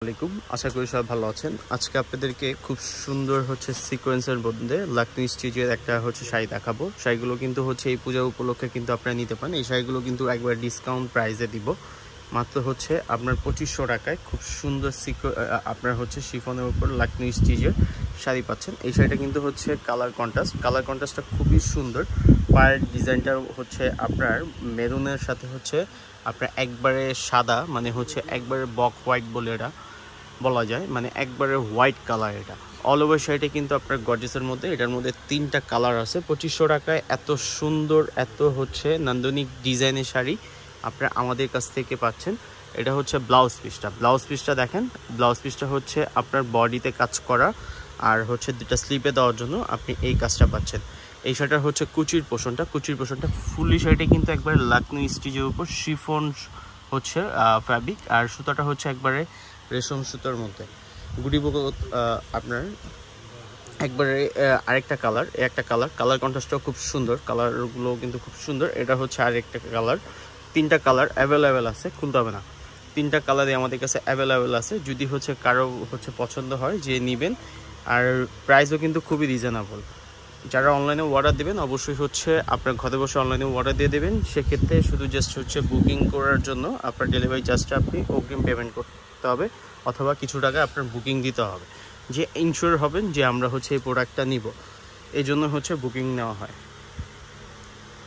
আলাইকুম, আশা করি সবাই ভালো আছেন। আজকে আপনাদেরকে খুব সুন্দর সিকোয়েন্সের মধ্যে লাকমি স্টিচের একটা শাড়ি দেখাবো। শাড়িগুলো কিন্তু এই পূজা উপলক্ষে কিন্তু আপনারা নিতে পারেন। এই শাড়িগুলো কিন্তু একবার ডিসকাউন্ট প্রাইসে দিব, মাত্র আপনার 2500 টাকায় খুব সুন্দর আপনার শিফনের উপর লাকমি স্টিচের শাড়ি পাচ্ছেন। এই শাড়িটা কিন্তু কালার কন্ট্রাস্টটা খুবই সুন্দর। পায়ের ডিজাইনটা আপনার মেরুনের সাথে আপনার একবারে সাদা, মানে একবারে বক হোয়াইট বলে এটা বলা যায়, মানে একবারে হোয়াইট কালার। এটা অল ওভার শাড়িটা কিন্তু আপনার গর্জিয়াসের মধ্যে, এটার মধ্যে 3টা কালার আছে। 2500 টাকায় এত সুন্দর, এত নান্দনিক ডিজাইনের শাড়ি আপনারা আমাদের কাছ থেকে পাচ্ছেন। এটা ব্লাউজ পিসটা দেখেন। ব্লাউজ পিসটা আপনার বডিতে কাজ করা, আর দুটা স্লিপে দেওয়ার জন্য আপনি এই কাজটা পাচ্ছেন। এই শাড়িটার কুচির পোষণটা ফুলি শাড়িটা কিন্তু একবারে লাকমি স্টিচের উপর শিফন ফ্যাব্রিক, আর সুতাটা একবারে রেশম সুতার মধ্যে গুড়ি বগল। আপনার একবারে আরেকটা কালার, একটা কালার কন্ট্রাস্টটাও খুব সুন্দর, কালারগুলো কিন্তু খুব সুন্দর। এটা আরেকটা কালার। 3টা কালার অ্যাভেলেবেল আছে, খুলতে হবে না। 3টা কালারই আমাদের কাছে অ্যাভেলেবেল আছে। যদি কারো পছন্দ হয় যে নেবেন, আর প্রাইসও কিন্তু খুবই রিজনেবল। যারা অনলাইনে অর্ডার দেবেন অবশ্যই আপনার ঘরে বসে অনলাইনে অর্ডার দিয়ে দেবেন। সেক্ষেত্রে শুধু জাস্ট বুকিং করার জন্য আপনার ডেলিভারি চার্জটা আপনি অগ্রিম পেমেন্ট করতে হবে, অথবা কিছু টাকা আপনার বুকিং দিতে হবে, যে ইনশিওর হবেন যে আমরা এই প্রোডাক্টটা নিব। এই জন্য বুকিং নেওয়া হয়।